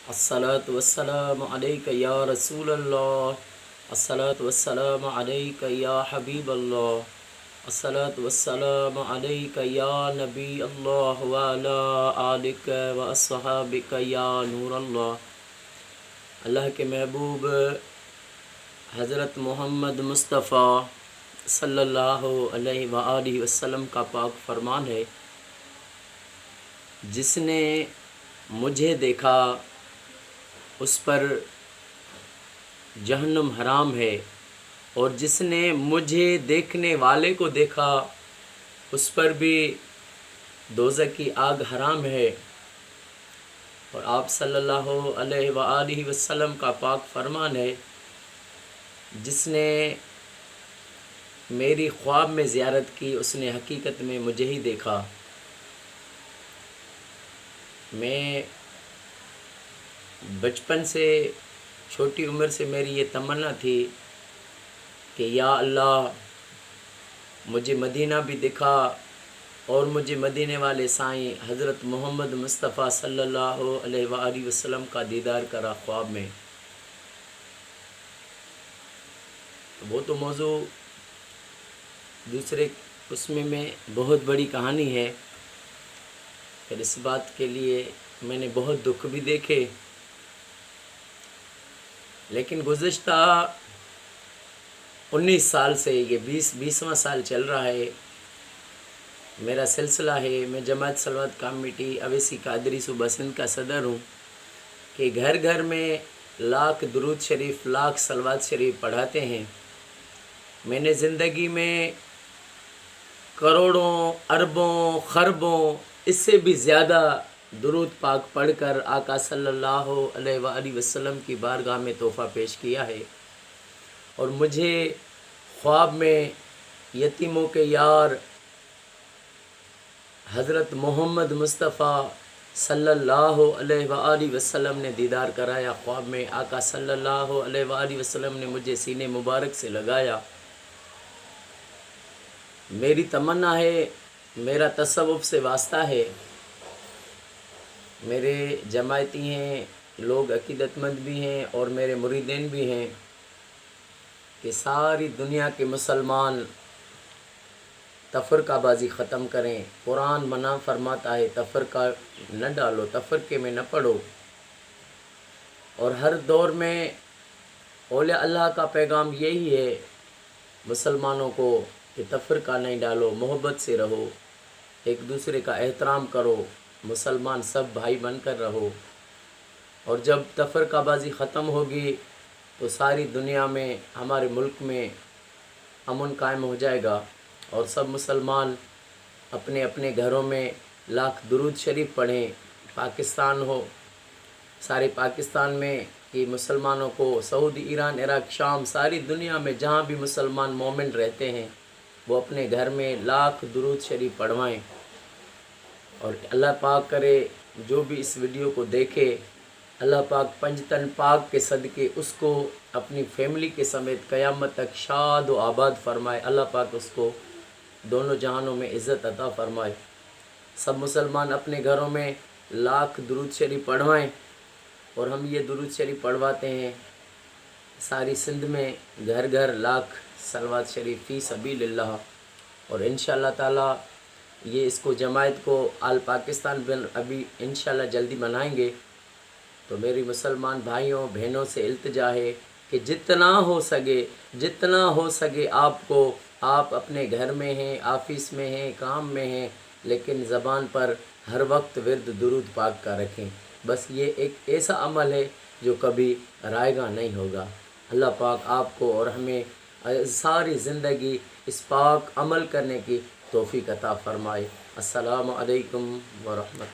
الصلاة والسلام عليك يا رسول الله. الصلاة والسلام عليك يا حبيب الله. الصلاة والسلام عليك يا نبي الله وعلى آلك وأصحابك يا نور الله. اللہ کے محبوب حضرت محمد مصطفیٰ صلی اللہ علیہ وآلہ وسلم کا پاک فرمان ہے، جس نے مجھے دیکھا اس پر جہنم حرام ہے، اور جس نے مجھے دیکھنے والے کو دیکھا اس پر بھی دوزخ کی آگ حرام ہے۔ اور آپ صلی اللہ علیہ وآلہ وسلم کا پاک فرمان ہے، جس نے میری خواب میں زیارت کی اس نے حقیقت میں مجھے ہی دیکھا۔ میں بچپن سے چھوٹی عمر سے میری یہ تمنا تھی کہ یا اللہ مجھے مدینہ بھی دکھا اور مجھے مدینے والے سائیں حضرت محمد مصطفیٰ صلی اللہ علیہ وآلہ وسلم کا دیدار کرا خواب میں۔ وہ تو موضوع دوسرے اس میں بہت بڑی کہانی ہے، پھر اس بات کے لیے میں نے بہت دکھ بھی دیکھے، لیکن گزشتہ 19 سال سے یہ 20واں سال چل رہا ہے، میرا سلسلہ ہے، میں جماعت صلوات کمیٹی اویسی قادری صوبہ سندھ کا صدر ہوں، کہ گھر گھر میں لاکھ درود شریف لاکھ صلوات شریف پڑھاتے ہیں۔ میں نے زندگی میں کروڑوں اربوں خربوں اس سے بھی زیادہ درود پاک پڑھ کر آقا صلی اللہ علیہ وآلہ وسلم کی بارگاہ میں تحفہ پیش کیا ہے، اور مجھے خواب میں یتیموں کے یار حضرت محمد مصطفیٰ صلی اللہ علیہ وآلہ وسلم نے دیدار کرایا۔ خواب میں آقا صلی اللہ علیہ وآلہ وسلم نے مجھے سینے مبارک سے لگایا۔ میری تمنا ہے، میرا تصوف سے واسطہ ہے، میرے جماعتی ہیں، لوگ عقیدت مند بھی ہیں اور میرے مریدین بھی ہیں، کہ ساری دنیا کے مسلمان تفرقہ بازی ختم کریں۔ قرآن منع فرماتا ہے تفرقہ نہ ڈالو، تفرقے میں نہ پڑو، اور ہر دور میں اولیاء اللہ کا پیغام یہی ہے مسلمانوں کو کہ تفرقہ نہیں ڈالو، محبت سے رہو، ایک دوسرے کا احترام کرو، مسلمان سب بھائی بن کر رہو۔ اور جب تفرقہ بازی ختم ہوگی تو ساری دنیا میں ہمارے ملک میں امن قائم ہو جائے گا، اور سب مسلمان اپنے اپنے گھروں میں لاکھ درود شریف پڑھیں۔ پاکستان ہو، سارے پاکستان میں کہ مسلمانوں کو سعودی، ایران، عراق، شام، ساری دنیا میں جہاں بھی مسلمان مومن رہتے ہیں وہ اپنے گھر میں لاکھ درود شریف پڑھوائیں، اور اللہ پاک کرے جو بھی اس ویڈیو کو دیکھے، اللہ پاک پنجتن پاک کے صدقے اس کو اپنی فیملی کے سمیت قیامت تک شاد و آباد فرمائے۔ اللہ پاک اس کو دونوں جہانوں میں عزت عطا فرمائے۔ سب مسلمان اپنے گھروں میں لاکھ درود شریف پڑھوائیں، اور ہم یہ درود شریف پڑھواتے ہیں ساری سندھ میں، گھر گھر لاکھ صلوات شریف فی سبیل اللہ۔ اور انشاءاللہ تعالی یہ اس کو جماعت کو آل پاکستان ابھی انشاءاللہ جلدی بنائیں گے۔ تو میری مسلمان بھائیوں بہنوں سے التجا ہے کہ جتنا ہو سکے آپ کو، آپ اپنے گھر میں ہیں، آفس میں ہیں، کام میں ہیں، لیکن زبان پر ہر وقت ورد درود پاک کا رکھیں۔ بس یہ ایک ایسا عمل ہے جو کبھی رائے گا نہیں ہوگا۔ اللہ پاک آپ کو اور ہمیں ساری زندگی اس پاک عمل کرنے کی توفیق عطا فرمائے۔ السلام علیکم ورحمۃ